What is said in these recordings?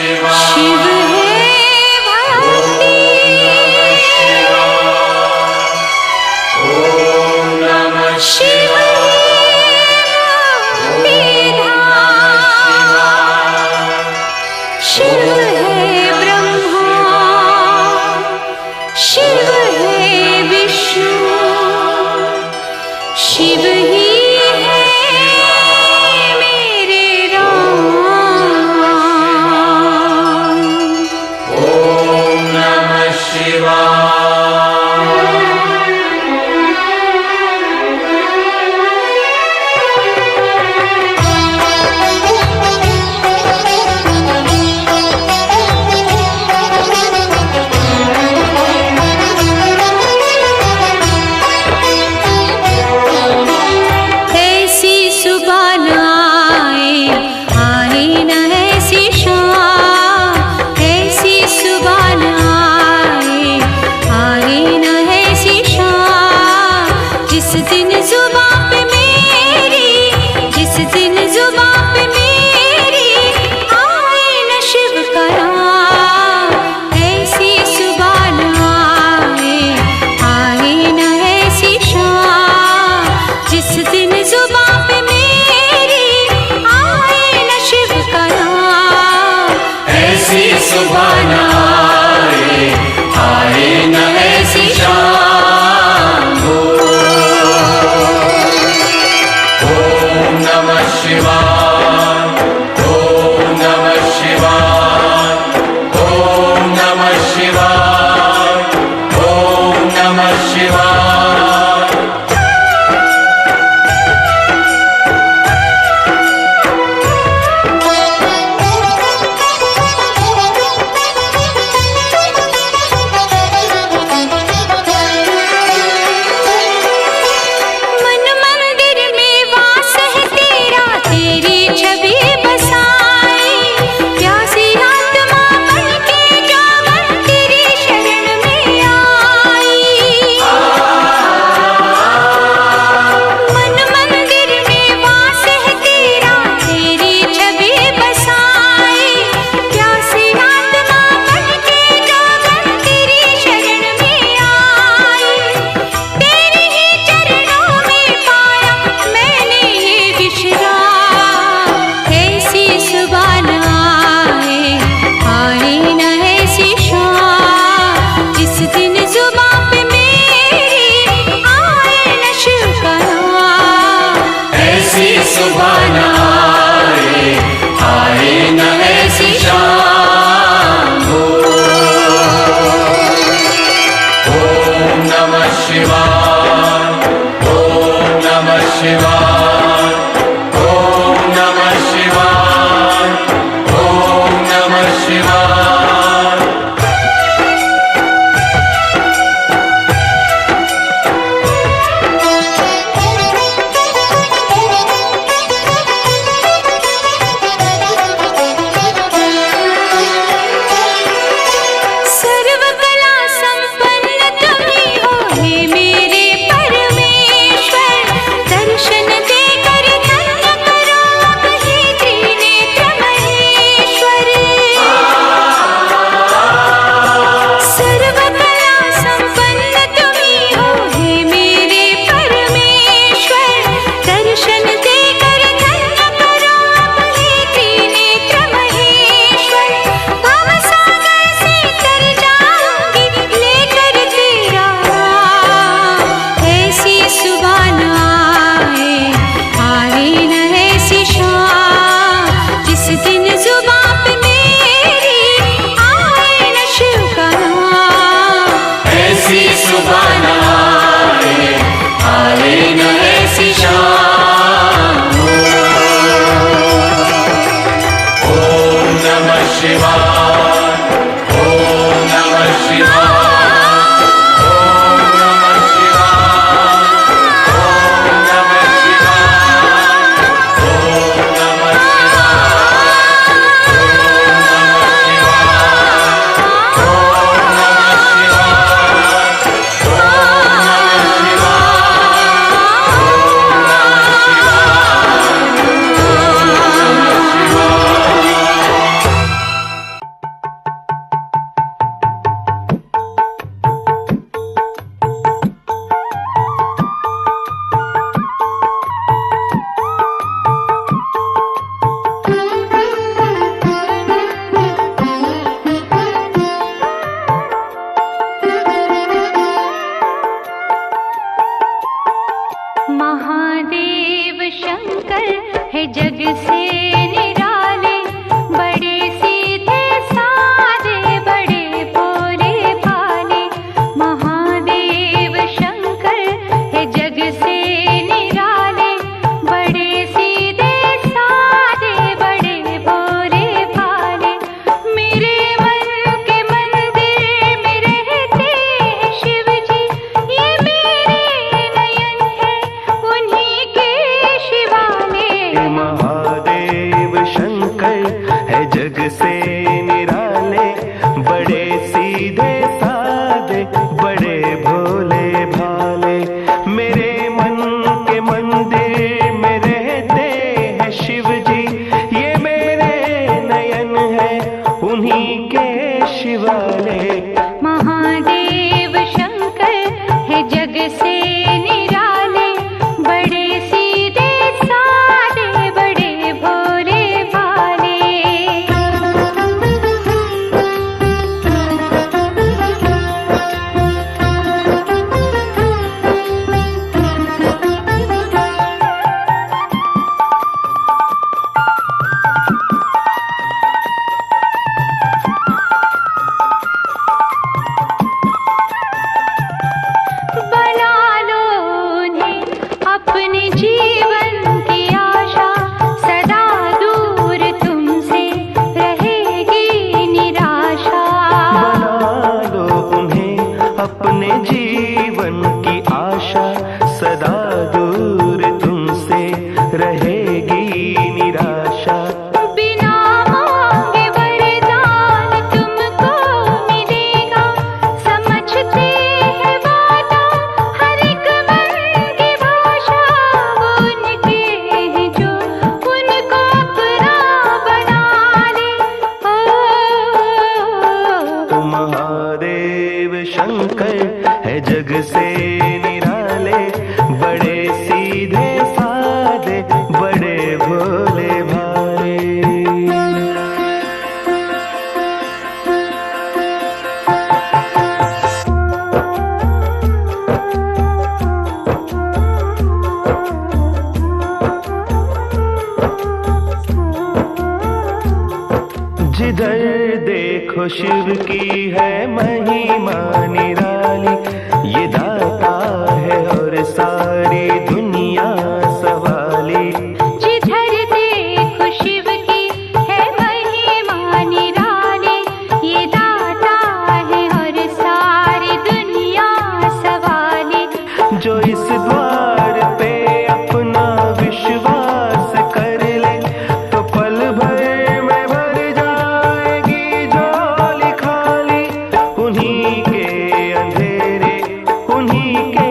शिव है भक्ति, शिव शिव है ब्रह्मा, शिव है विष्णु, शिव ही है मेरे राम। ओम नमः शिवाय। से निराले, बड़े सीधे साधे, बड़े भोले भाले। मेरे मन के मंदिर में रहते हैं शिव जी, ये मेरे नयन है उन्हीं के शिवाले। महादेव शंकर है जग से निराले, बड़े सीधे साधे, बड़े भोले भाले। बना लो उन्हें अपने जीवन की आशा, सदा दूर तुमसे रहेगी निराशा। बना लो उन्हें अपने जीवन की आशा, सदा दूर तुमसे रहेगी निराशा। बिना मांगे वरदान तुमको मिलेगा, समझते हैं वादा हर एक मन की भाषा। वो उनके हैं जो उनको अपना बना ले। ओ महादेव शंकर है जग से निराले, बड़े सीधे साधे, बड़े भोले भाले। जिधर देखो शिव की है महिमा निराली, ये दाता है और सारी दुनिया सवाली। जिधर देखो शिव की है महिमा निराली, ये दाता है और सारी दुनिया सवाली। जो इस द्वार पे अपना विश्वास कर ले, तो पल भर में भर जाएगी झोली खाली। उन्हीं के अंधेरे, उन्हीं के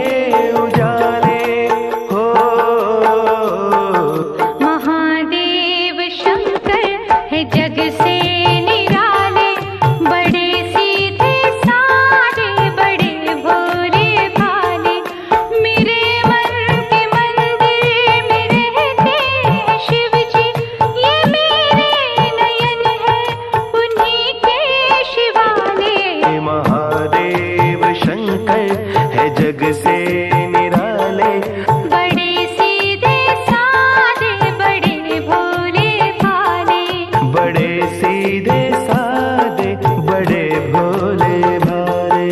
उजाले हो। महादेव शंकर है जग से निराले, बड़े सीधे साधे, बड़े भोले भाले। मेरे मन के मंदिर में रहते हैं शिव जी, ये मेरे नयन है उन्हीं के शिवाले। महादेव शंकर है जग से निराले, बड़े सीधे साधे, बड़े भोले भाले। बड़े सीधे साधे, बड़े भोले भाले।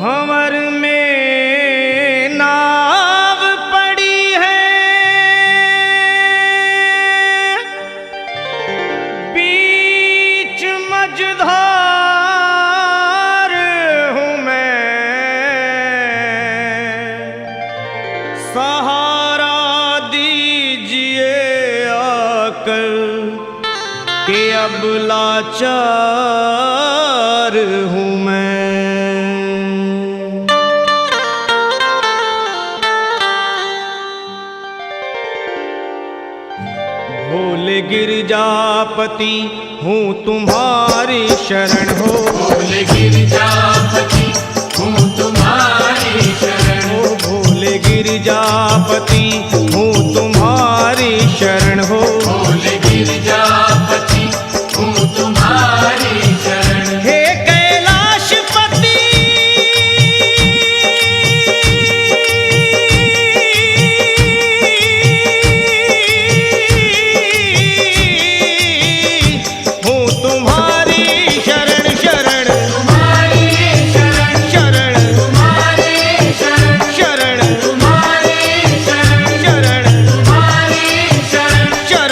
भंवर में नाव पड़ी है, बीच मझधार हूँ मैं। सहारा दीजिए आकर कि अब लाचार हूँ मैं। भोले गिरजापति हूँ तुम्हारी शरण हो। भोले गिरिजापति हूँ तुम्हारी शरण हो। भोले गिरजापति हूँ तुम्हारी शरण हो। भोले गिरिजापति हूँ तुम्हारी शरण। हे कैलाशपति हूँ तुम्हारी शरण शरण। तुम्हारी शरण शरण तुम्हारी शरण शरण तुम्हारी शरण शरण तुम्हारी शरण शरण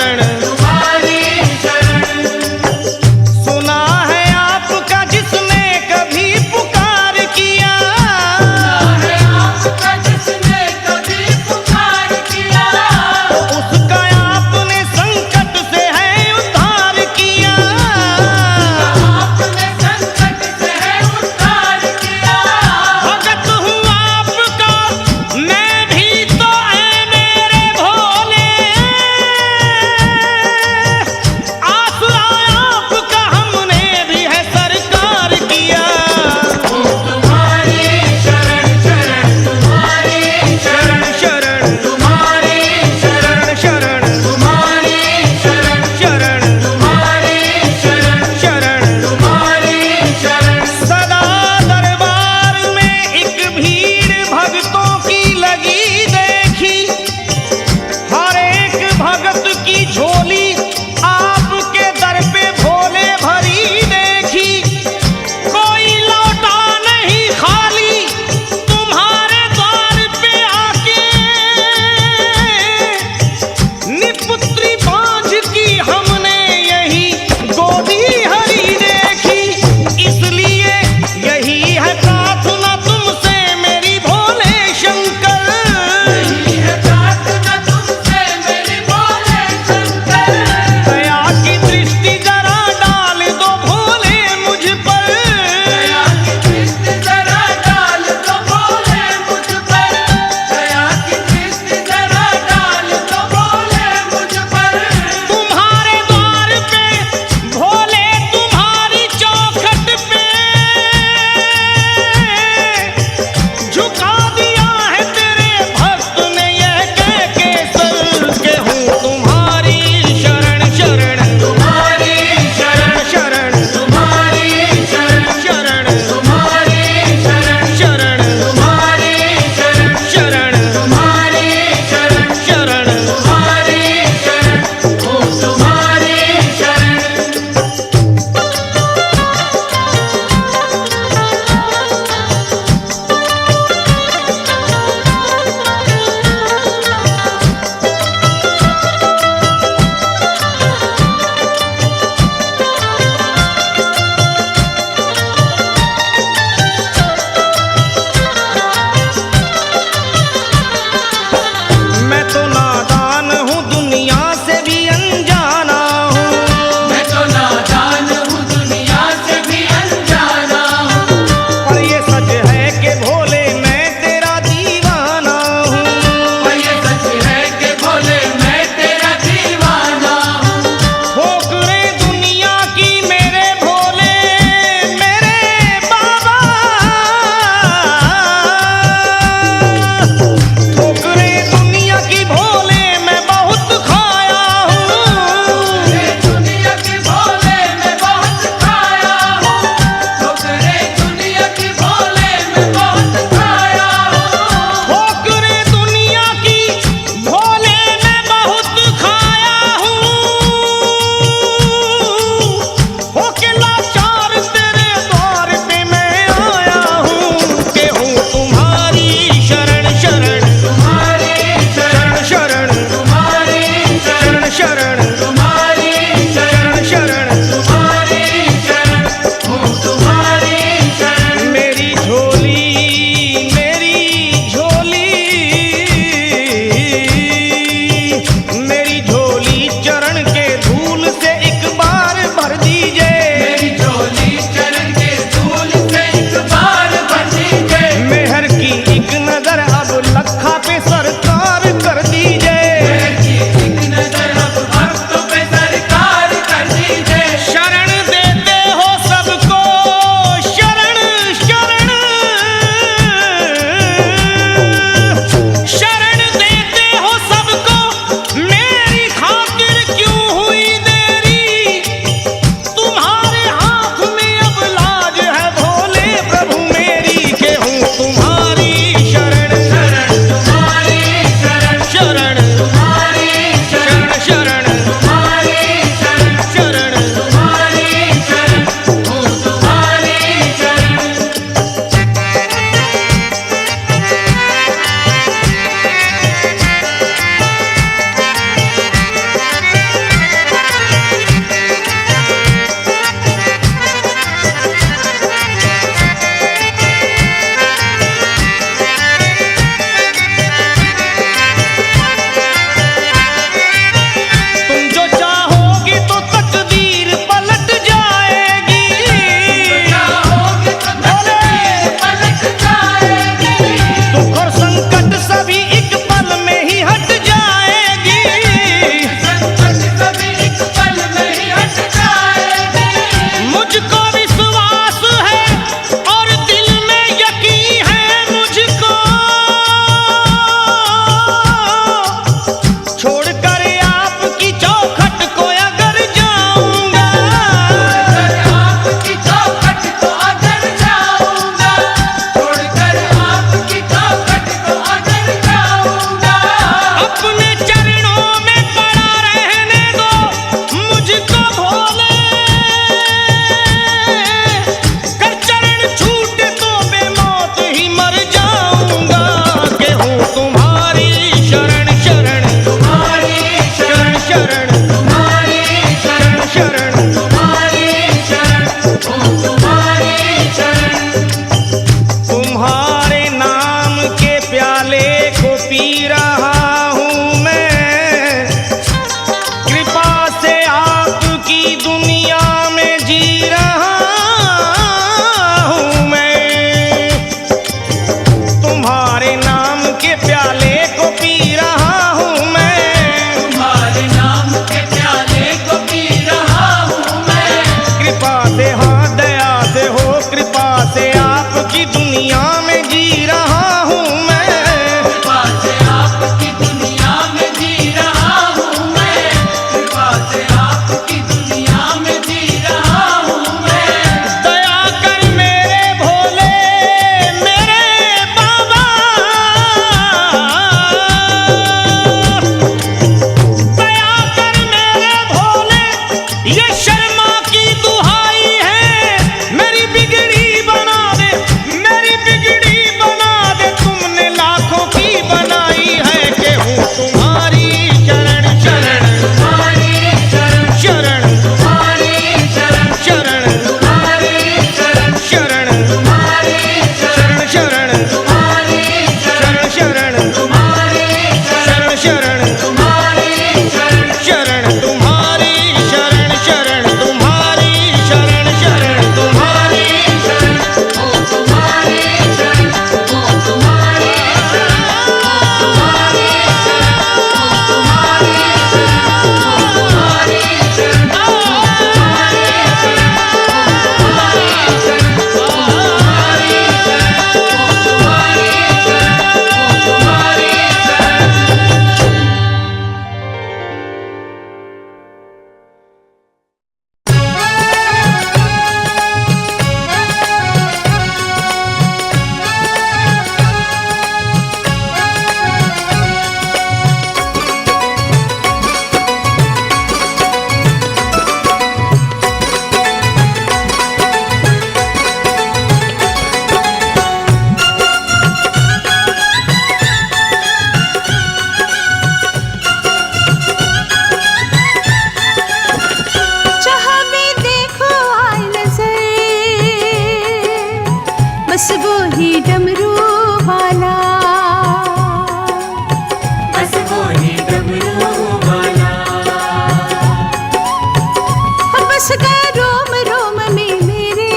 बसता रोम रोम में मेरे,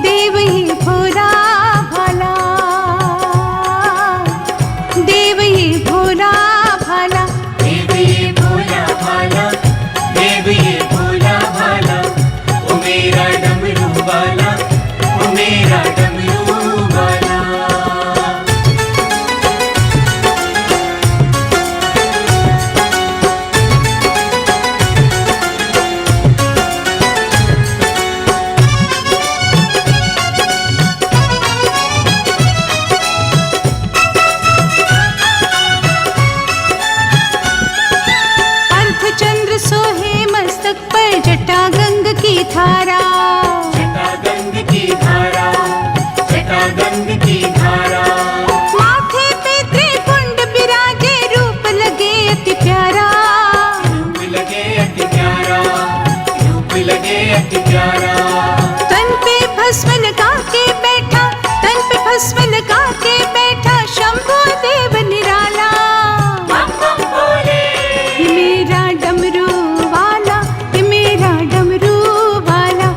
देव ये भोला भाला, देव ये भोला भाला। देव ये भोला भाला, देव ये भोला भाला, ओ मेरा डमरू वाला, ओ मेरा डमरू वाला। अर्धचंद्र सोहे मस्तक पर, जटा गंग की धारा, जटा गंग की धारा, जटा गंग की धारा। माथे पे त्रिपुंड बिराजे, रूप लगे अति प्यारा, रूप लगे अति प्यारा, रूप लगे अति प्यारा। तन पे भस्म लगा के बैठा, तन पे भस्म लगा के बैठा, शंभु देव निराला। बम बम भोले, ये मेरा डमरू वाला, ये मेरा डमरू वाला,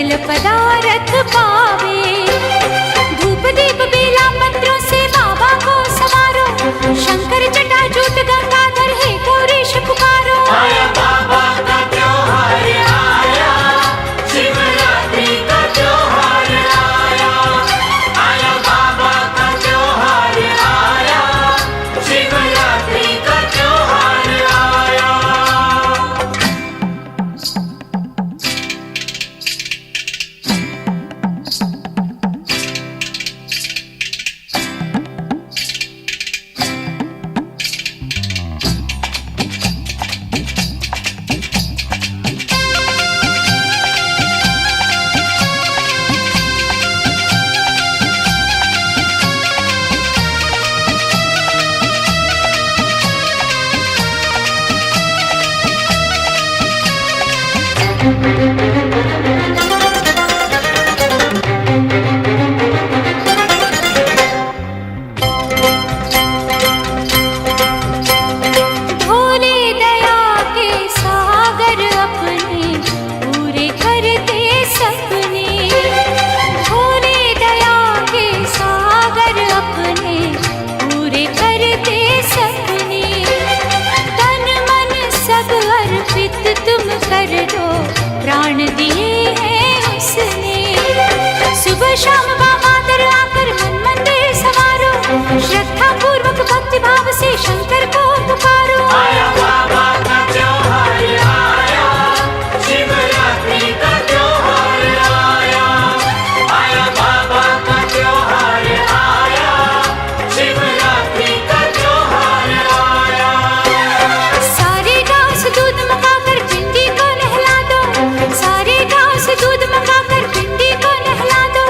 सकल पदारथ पावे। धूप दीप बेला पत्रों से बाबा को संवारो, शंकर जटाजूट गंगाधर हे गौरीश पुकारो। आया बाबा का त्योहार आया, शिवरात्रि का त्योहार आया। आया बाबा का त्योहार आया, शिवरात्रि का त्योहार आया। भोले दया के सागर अपने पूरे करते सपने। भोले दया के सागर अपने पूरे करते सपने। तन मन सब अर्पित तुम कर दो, प्राण दिए हैं उसने। सुबह शाम बाबा दर आकर मन मंदिर संवारो, श्रद्धा पूर्वक भक्ति भाव से शंकर को पुकारो। आया बाबा का त्योहार आया, शिवरात्रि का त्योहार आया। आया बाबा का त्योहार आया, शिवरात्रि का त्योहार आया। सारे गांव से दूध मंगाकर पिंडी को नहला दो, सारे गांव से दूध मंगाकर पिंडी को नहला दो।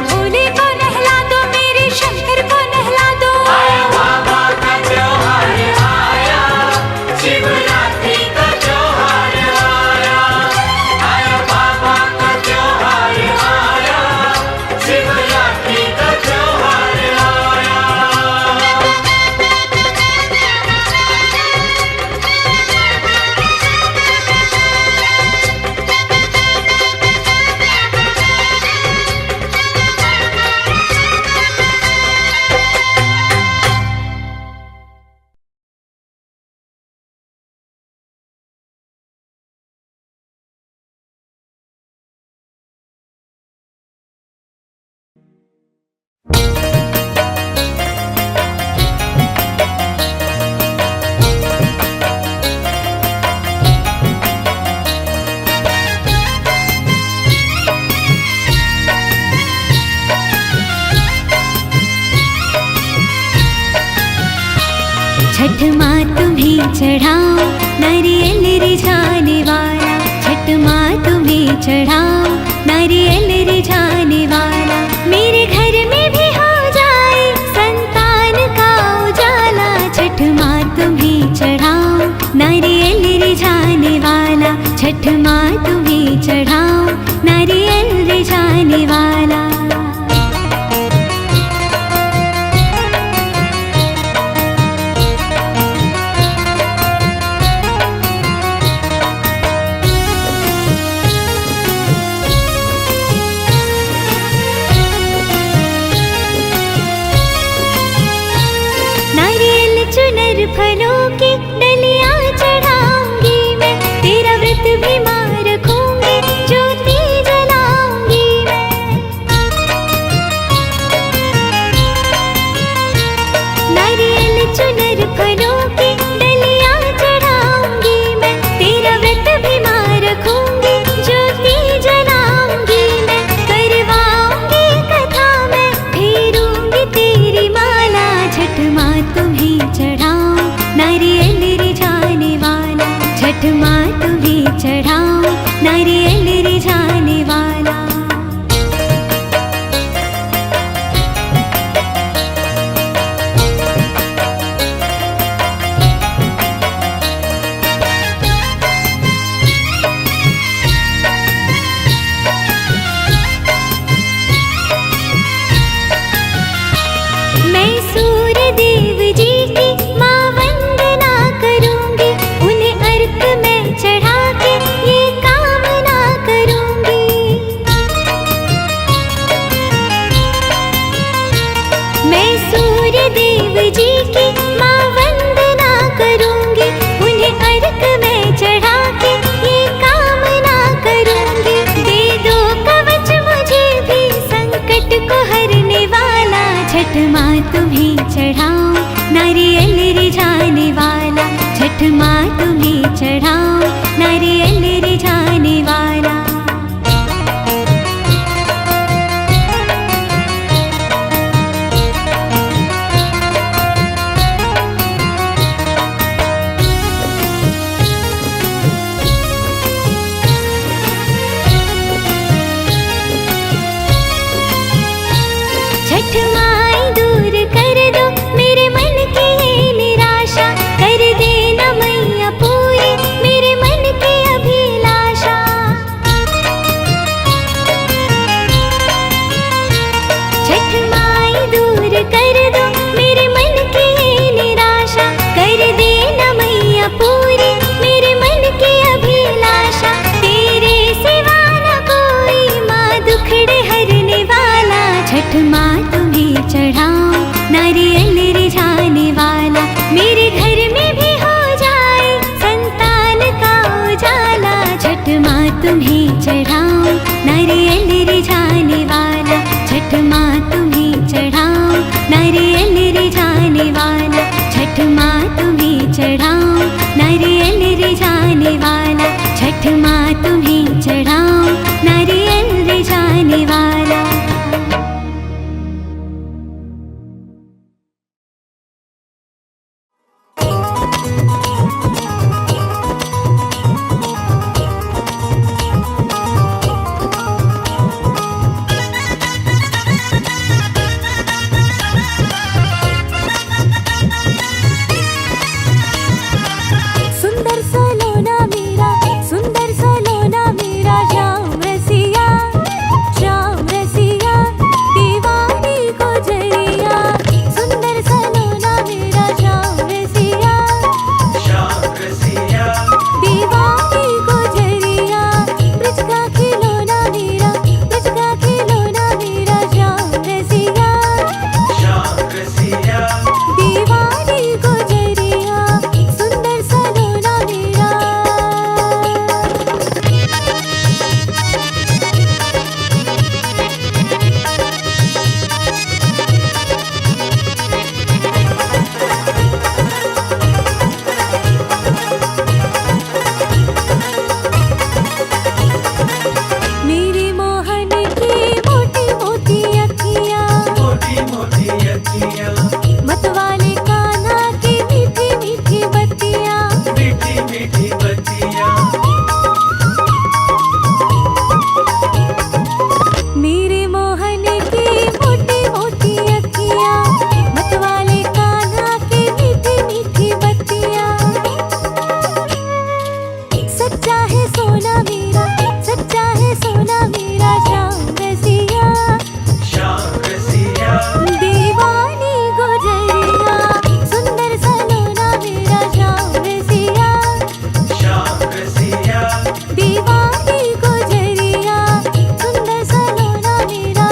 भोले को नहला दो, मेरे शंकर को नहला दो। आया बाबा का त्योहार आया, शिवरात्रि का त्योहार आया। आया बाबा का त्योहार आया, शिवरात्रि का त्योहार आया। छठ माँ तुम्हें चढ़ाओ नारियल रिझाने वाला। छठ माँ तुम्हें चढ़ाओ नारियल रिझाने वाला। मेरे घर में भी हो जाए संतान का उजाला। छठ माँ तुम्हें चढ़ाओ नारियल रिझाने वाला। छठ माँ तुम्हें चढ़ाओ नारियल रिझाने वाला। चुनर फलों की डलियां चढ़ाऊंगी मैं, तेरा व्रत भी मां रखूंगी, ज्योति जलाऊंगी मैं। नारियल चुनर फलों की डलियां चढ़ाऊंगी मैं, तेरा व्रत भी मां रखूंगी, ज्योति जलाऊंगी मैं। करवाऊंगी कथा मैं, फेरूंगी तेरी माला। छठ माँ तुम्हें चढ़ाओ नारियल रिझाने वाला। छठ माँ तुम्हें चढ़ाओ नारियल रिझाने वाला। मैं सूर्य देव जी की माँ वंदना करूंगी, उन्हें अर्घ मैं चढ़ा के ये कामना करूंगी। सूर्य देव जी की माँ वंदना करूंगी, उन्हें अर्घ में चढ़ा के ये कामना करूंगी। दे दो कवच मुझे भी संकट को हरने वाला, छठ माँ तुम्हें चढ़ाऊं नारियल रिझाने वाला, छठ माँ तुम्हें चढ़ाऊं नारियल रिझाने वाला। छठ माई दूर कर दो मेरे मन की ये निराशा, कर देना मैया पूरी मेरे मन की अभिलाषा। छठ माई दूर कर दो मेरे मन की ये निराशा, कर देना मैया पूरी मेरे मन की अभिलाषा। तेरे सिवा न कोई माँ दुखड़े हरने वाला, छठ माँ तुम्हें चढ़ाऊं नारियल रिझाने वाला। मेरे घर में भी हो जाए संतान का उजाला, छठ माँ तुम्हें चढ़ाऊं नारियल रिझाने वाला, छठ माँ तुम्हें चढ़ाऊं नारियल रिझाने वाला, छठ माँ तुम्हें चढ़ाऊं नारियल रिझाने वाला, छठ माँ तुम्हें चढ़ाऊं नारियल रिझाने वाला। सुंदर सलोना मेरा, सुंदर सलोना मेरा, श्याम रसिया, श्याम रसिया, दीवानी को जरिया। सुंदर सलोना मेरा श्याम रसिया, श्याम रसिया, दीवानी को जरिया। ब्रज का खिलौना मेरा, ब्रज का खिलौना मेरा, श्याम रसिया, श्याम रसिया, दीवानी को जरिया। सुंदर सलोना मेरा। मेरी मोहन की मोटी मोटी अखियाँ, मोटी मोटी अखियाँ, मतवाले कान्हा की मीठी मीठी बत्तियाँ। मीठी मीठी बत्तियाँ, मेरे मोहन की मोटी मोटी अखियाँ, मतवाले कान्हा की मीठी मीठी बत्तियाँ। सच्चा है सोना मेरा, सच्चा है सोना मेरा, श्याम रसिया, श्याम रसिया, दीवानी गुजरिया। सुंदर सलोना मेरा श्याम रसिया, श्याम रसिया, दीवानी गुजरिया। सुंदर सलोना मेरा।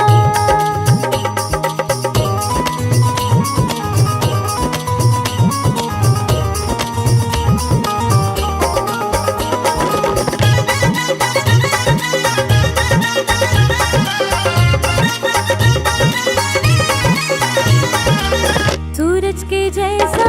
सूरज के जैसा